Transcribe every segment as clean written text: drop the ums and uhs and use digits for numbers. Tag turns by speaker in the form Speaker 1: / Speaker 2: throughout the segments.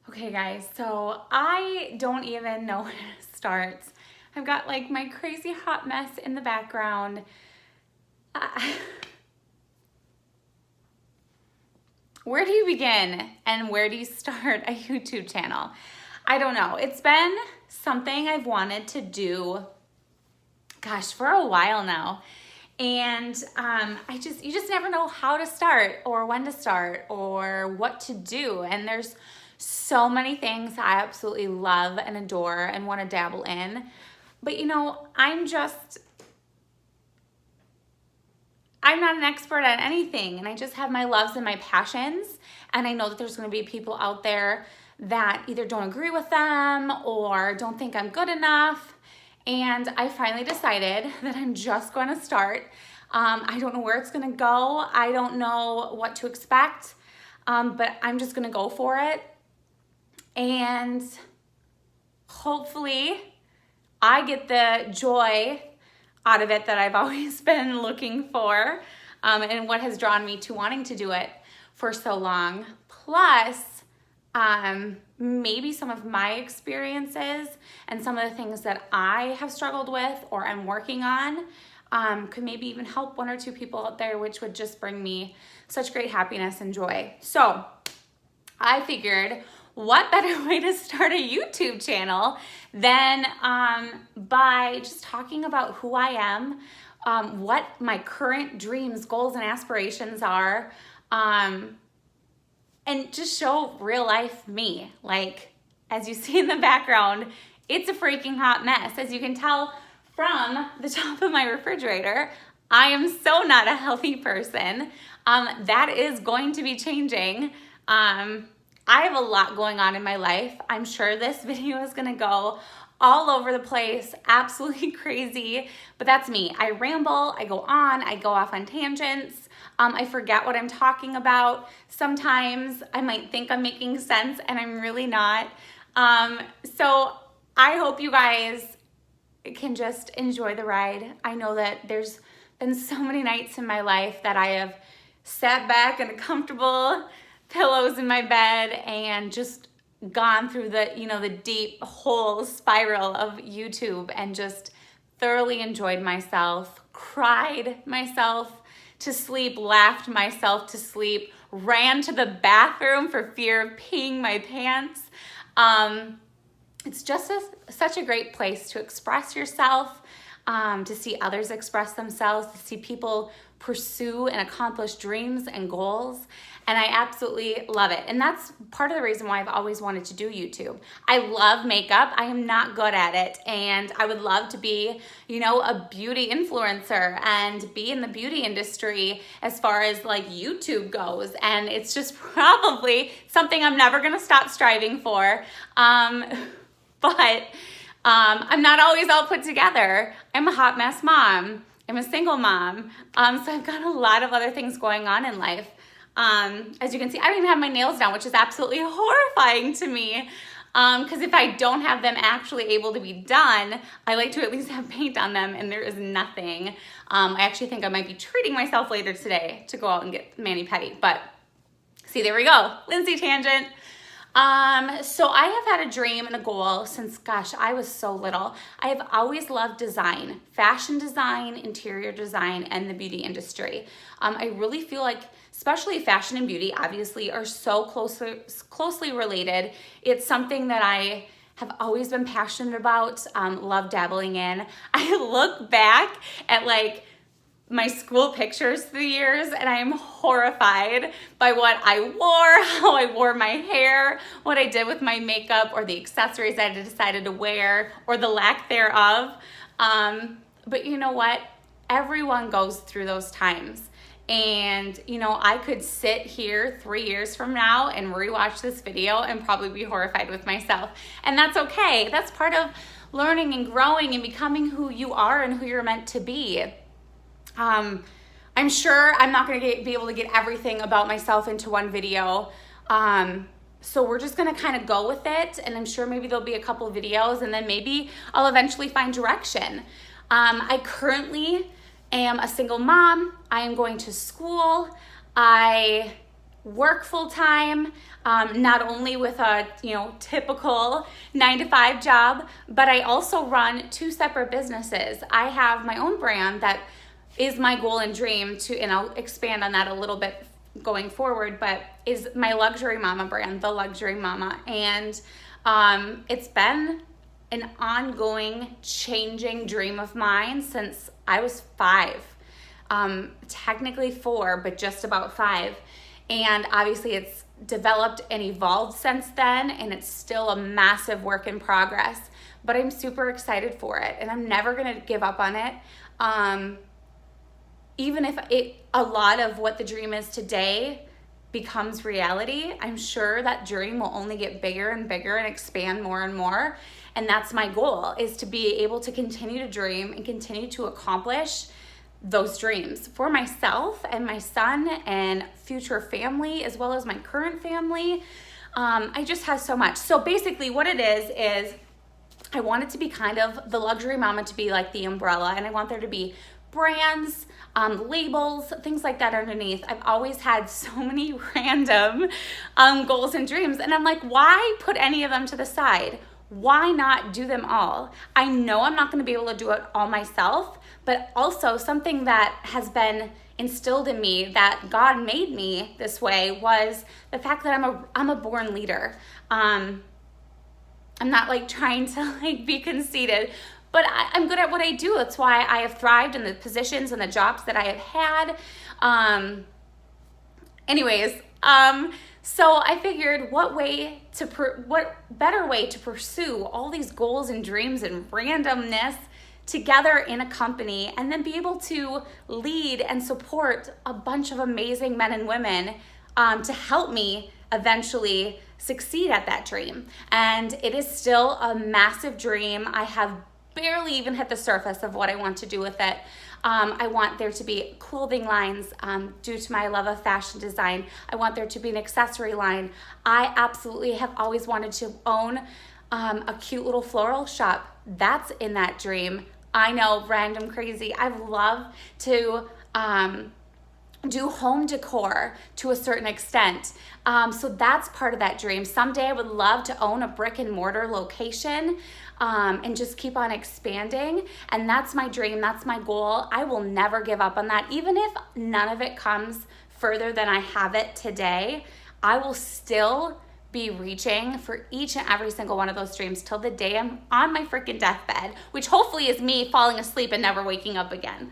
Speaker 1: Okay guys, so I don't even know where to start. I've got like my crazy hot mess in the background. Where do you begin and where do you start a YouTube channel? I don't know. It's been something I've wanted to do, gosh, for a while now. And you just never know how to start or when to start or what to do. And there's so many things I absolutely love and adore and want to dabble in. But you know, I'm not an expert at anything, and I just have my loves and my passions. And I know that there's going to be people out there that either don't agree with them or don't think I'm good enough. And I finally decided that I'm just going to start. I don't know where it's going to go. I don't know what to expect, but I'm just going to go for it. And hopefully I get the joy out of it that I've always been looking for, and what has drawn me to wanting to do it for so long. Plus, maybe some of my experiences and some of the things that I have struggled with or I'm working on could maybe even help one or two people out there, which would just bring me such great happiness and joy. So I figured, what better way to start a YouTube channel than by just talking about who I am, what my current dreams, goals, and aspirations are, and just show real life me. Like, as you see in the background, it's a freaking hot mess. As you can tell from the top of my refrigerator, I am so not a healthy person. That is going to be changing. I have a lot going on in my life. I'm sure this video is gonna go all over the place, absolutely crazy, but that's me. I ramble, I go on, I go off on tangents. I forget what I'm talking about. Sometimes I might think I'm making sense and I'm really not. So I hope you guys can just enjoy the ride. I know that there's been so many nights in my life that I have sat back in a comfortable pillows in my bed and just gone through the deep hole spiral of YouTube and just thoroughly enjoyed myself, cried myself to sleep, laughed myself to sleep, ran to the bathroom for fear of peeing my pants. It's just such a great place to express yourself, to see others express themselves, to see people pursue and accomplish dreams and goals. And I absolutely love it. And that's part of the reason why I've always wanted to do YouTube. I love makeup. I am not good at it. And I would love to be, a beauty influencer and be in the beauty industry as far as like YouTube goes. And it's just probably something I'm never going to stop striving for. But I'm not always all put together. I'm a hot mess mom. I'm a single mom. So I've got a lot of other things going on in life. As you can see, I don't even have my nails down, which is absolutely horrifying to me. Because if I don't have them actually able to be done, I like to at least have paint on them, and there is nothing. I actually think I might be treating myself later today to go out and get mani-pedi. But see, there we go. Lindsay tangent. So I have had a dream and a goal since, gosh, I was so little. I have always loved design, fashion design, interior design, and the beauty industry. I really feel like, especially fashion and beauty, obviously, are so closely related. It's something that I have always been passionate about, love dabbling in. I look back at my school pictures through the years, and I am horrified by what I wore, how I wore my hair, what I did with my makeup, or the accessories I decided to wear, or the lack thereof. But you know what? Everyone goes through those times. And, I could sit here 3 years from now and rewatch this video and probably be horrified with myself. And that's okay. That's part of learning and growing and becoming who you are and who you're meant to be. I'm sure I'm not going to be able to get everything about myself into one video. So we're just going to kind of go with it. And I'm sure maybe there'll be a couple of videos, and then maybe I'll eventually find direction. I currently am a single mom. I am going to school. I work full time, not only with a typical 9-to-5 job, but I also run 2 separate businesses. I have my own brand that is my goal and dream to, and I'll expand on that a little bit going forward, but is my Luxury Mama brand, The Luxury Mama. And it's been an ongoing changing dream of mine since I was 5. Technically 4, but just about 5. And obviously it's developed and evolved since then, and it's still a massive work in progress, but I'm super excited for it, and I'm never gonna give up on it. Even if a lot of what the dream is today becomes reality, I'm sure that dream will only get bigger and bigger and expand more and more. And that's my goal, is to be able to continue to dream and continue to accomplish those dreams for myself and my son and future family, as well as my current family. I just have so much. So basically what it is I want it to be kind of the Luxury Mama to be like the umbrella, and I want there to be brands, labels, things like that underneath. I've always had so many random goals and dreams, and I'm like, why put any of them to the side? Why not do them all? I know I'm not going to be able to do it all myself, but also something that has been instilled in me that God made me this way was the fact that I'm a born leader. I'm not like trying to like be conceited, but I'm good at what I do. That's why I have thrived in the positions and the jobs that I have had. So I figured what better way to pursue all these goals and dreams and randomness together in a company, and then be able to lead and support a bunch of amazing men and women to help me eventually succeed at that dream. And it is still a massive dream. I have barely even hit the surface of what I want to do with it. I want there to be clothing lines due to my love of fashion design. I want there to be an accessory line. I absolutely have always wanted to own a cute little floral shop. That's in that dream. I know, random, crazy. I love to do home decor to a certain extent. So that's part of that dream. Someday I would love to own a brick and mortar location and just keep on expanding. And that's my dream. That's my goal. I will never give up on that. Even if none of it comes further than I have it today, I will still be reaching for each and every single one of those dreams till the day I'm on my freaking deathbed, which hopefully is me falling asleep and never waking up again.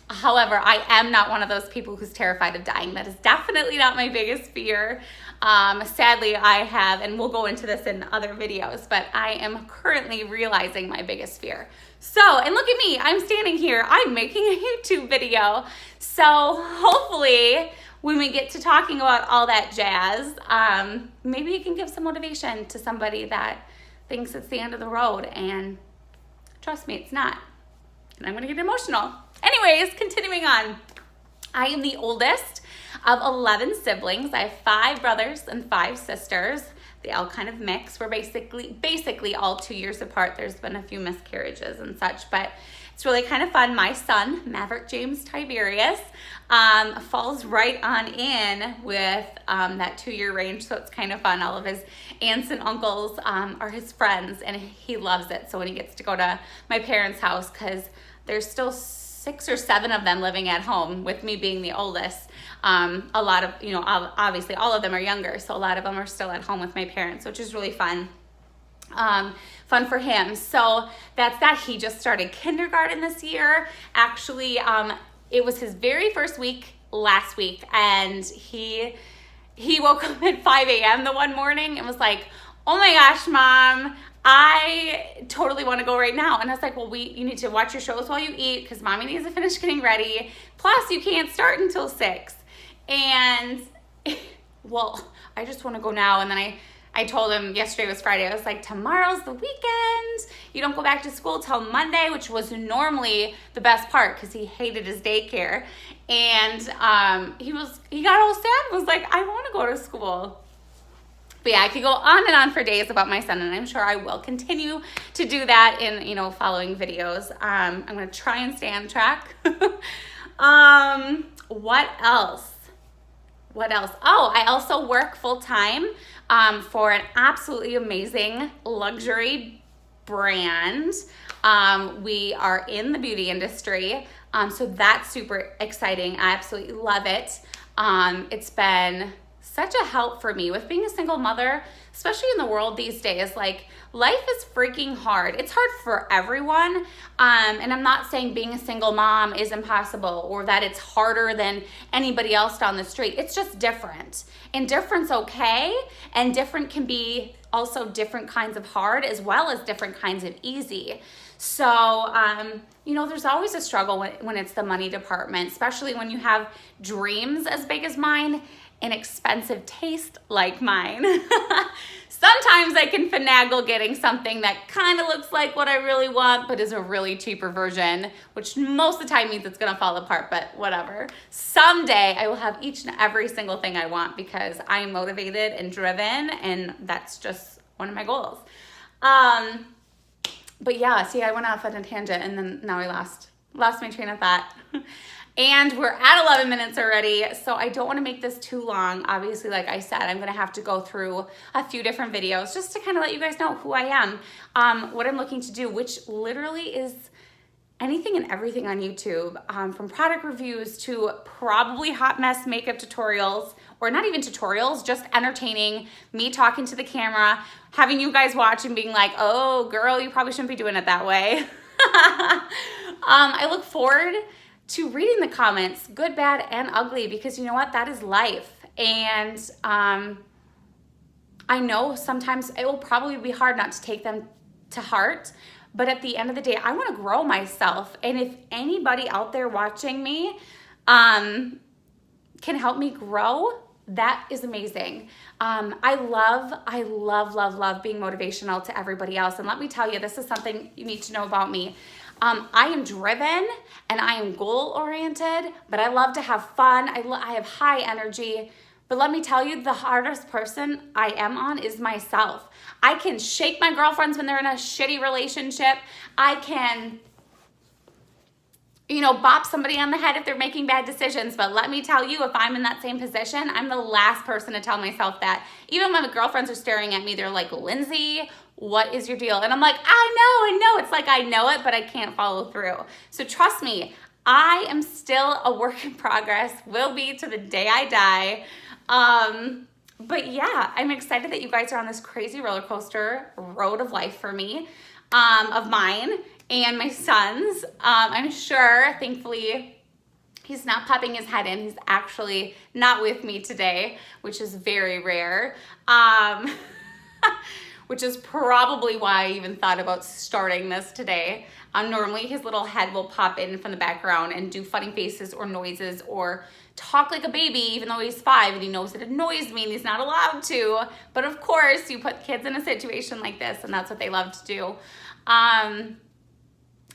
Speaker 1: However, I am not one of those people who's terrified of dying. That is definitely not my biggest fear. Sadly, I have, and we'll go into this in other videos, but I am currently realizing my biggest fear. So, and look at me, I'm standing here, I'm making a YouTube video. So hopefully when we get to talking about all that jazz, maybe it can give some motivation to somebody that thinks it's the end of the road, and trust me, it's not. And I'm gonna get emotional. Anyways, continuing on. I am the oldest of 11 siblings. I have 5 brothers and 5 sisters. They all kind of mix. We're basically all 2 years apart. There's been a few miscarriages and such, but it's really kind of fun. My son, Maverick James Tiberius, falls right on in with that 2-year range, so it's kind of fun. All of his aunts and uncles are his friends, and he loves it. So when he gets to go to my parents' house, because there's still 6 or 7 of them living at home, with me being the oldest. A lot of, obviously all of them are younger, so a lot of them are still at home with my parents, which is really fun. Fun for him. So that's that. He just started kindergarten this year. Actually, it was his very first week last week, and he woke up at 5 a.m. the one morning and was like, "Oh my gosh, Mom, I totally want to go right now." And I was like, "Well, you need to watch your shows while you eat, because Mommy needs to finish getting ready. Plus, you can't start until 6. And well, I just want to go now. And then I told him, yesterday was Friday, I was like, tomorrow's the weekend. You don't go back to school till Monday, which was normally the best part because he hated his daycare. And he got all sad, was like, I want to go to school. But yeah, I could go on and on for days about my son, and I'm sure I will continue to do that in, following videos. I'm going to try and stay on track. What else? What else? Oh, I also work full time for an absolutely amazing luxury brand. We are in the beauty industry, so that's super exciting. I absolutely love it. It's been such a help for me with being a single mother, especially in the world these days. Like, life is freaking hard. It's hard for everyone. And I'm not saying being a single mom is impossible or that it's harder than anybody else down the street. It's just different. And different's okay. And different can be also different kinds of hard as well as different kinds of easy. So, there's always a struggle when it's the money department, especially when you have dreams as big as mine, an expensive taste like mine. Sometimes I can finagle getting something that kind of looks like what I really want, but is a really cheaper version, which most of the time means it's gonna fall apart, but whatever. Someday I will have each and every single thing I want because I am motivated and driven, and that's just one of my goals. But yeah, see, I went off on a tangent and then now I lost my train of thought. And we're at 11 minutes already, so I don't want to make this too long. Obviously, like I said, I'm going to have to go through a few different videos just to kind of let you guys know who I am, what I'm looking to do, which literally is anything and everything on YouTube, from product reviews to probably hot mess makeup tutorials, or not even tutorials, just entertaining, me talking to the camera, having you guys watch and being like, oh, girl, you probably shouldn't be doing it that way. I look forward to reading the comments, good, bad, and ugly, because you know what? That is life. And I know sometimes it will probably be hard not to take them to heart, but at the end of the day, I want to grow myself. And if anybody out there watching me can help me grow, that is amazing. I love being motivational to everybody else. And let me tell you, this is something you need to know about me. I am driven and I am goal oriented, but I love to have fun. I have high energy, but let me tell you, the hardest person I am on is myself. I can shake my girlfriends when they're in a shitty relationship. I can, bop somebody on the head if they're making bad decisions. But let me tell you, if I'm in that same position, I'm the last person to tell myself that. Even when my girlfriends are staring at me, they're like, Lindsay, what is your deal? And I'm like, I know. It's like I know it, but I can't follow through. So trust me, I am still a work in progress, will be to the day I die. But yeah, I'm excited that you guys are on this crazy roller coaster road of life for me, of mine and my son's. I'm sure, thankfully, he's not popping his head in. He's actually not with me today, which is very rare. Which is probably why I even thought about starting this today. Normally his little head will pop in from the background and do funny faces or noises or talk like a baby, even though he's 5 and he knows it annoys me and he's not allowed to. But of course, you put kids in a situation like this and that's what they love to do.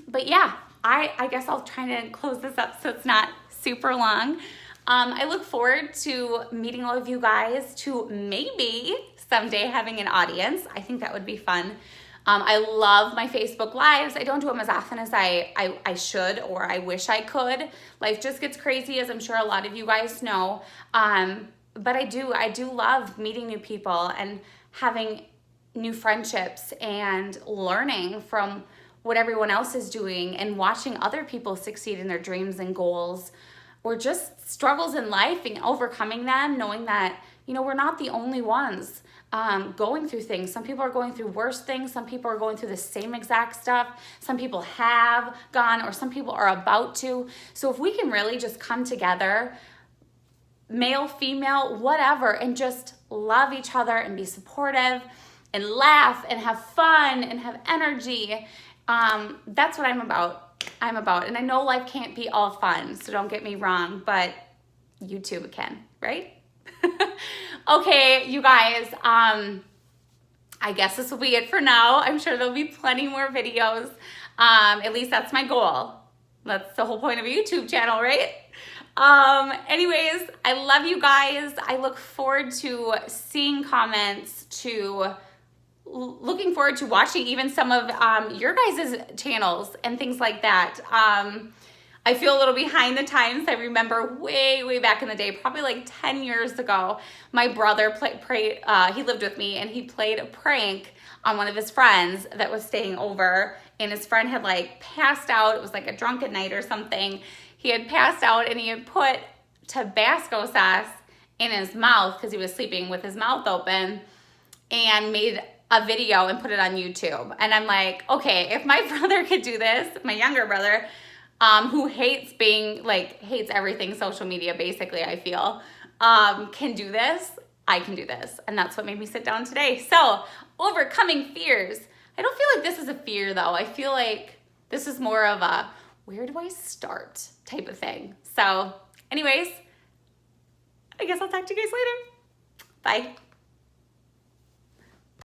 Speaker 1: But yeah, I guess I'll try to close this up so it's not super long. I look forward to meeting all of you guys, to maybe someday having an audience. I think that would be fun. I love my Facebook Lives. I don't do them as often as I should or I wish I could. Life just gets crazy, as I'm sure a lot of you guys know. But I do love meeting new people and having new friendships and learning from what everyone else is doing and watching other people succeed in their dreams and goals, or just struggles in life and overcoming them, knowing that, we're not the only ones going through things. Some people are going through worse things. Some people are going through the same exact stuff. Some people have gone, or some people are about to. So if we can really just come together, male, female, whatever, and just love each other and be supportive and laugh and have fun and have energy, that's what I'm about. And I know life can't be all fun, so don't get me wrong, but YouTube can, right? Okay, you guys, I guess this will be it for now. I'm sure there'll be plenty more videos. At least that's my goal. That's the whole point of a YouTube channel, right? Anyways, I love you guys. I look forward to seeing comments, looking forward to watching even some of your guys' channels and things like that. I feel a little behind the times. I remember way back in the day, probably like 10 years ago, my brother he lived with me, and he played a prank on one of his friends that was staying over, and his friend had like passed out. It was like a drunken night or something. He had passed out, and he had put Tabasco sauce in his mouth because he was sleeping with his mouth open, and made a video and put it on YouTube. And I'm like, okay, if my brother could do this, my younger brother, who hates everything social media, basically, I feel, can do this, I can do this. And that's what made me sit down today. So, overcoming fears. I don't feel like this is a fear, though. I feel like this is more of a, where do I start type of thing. So, anyways, I guess I'll talk to you guys later. Bye.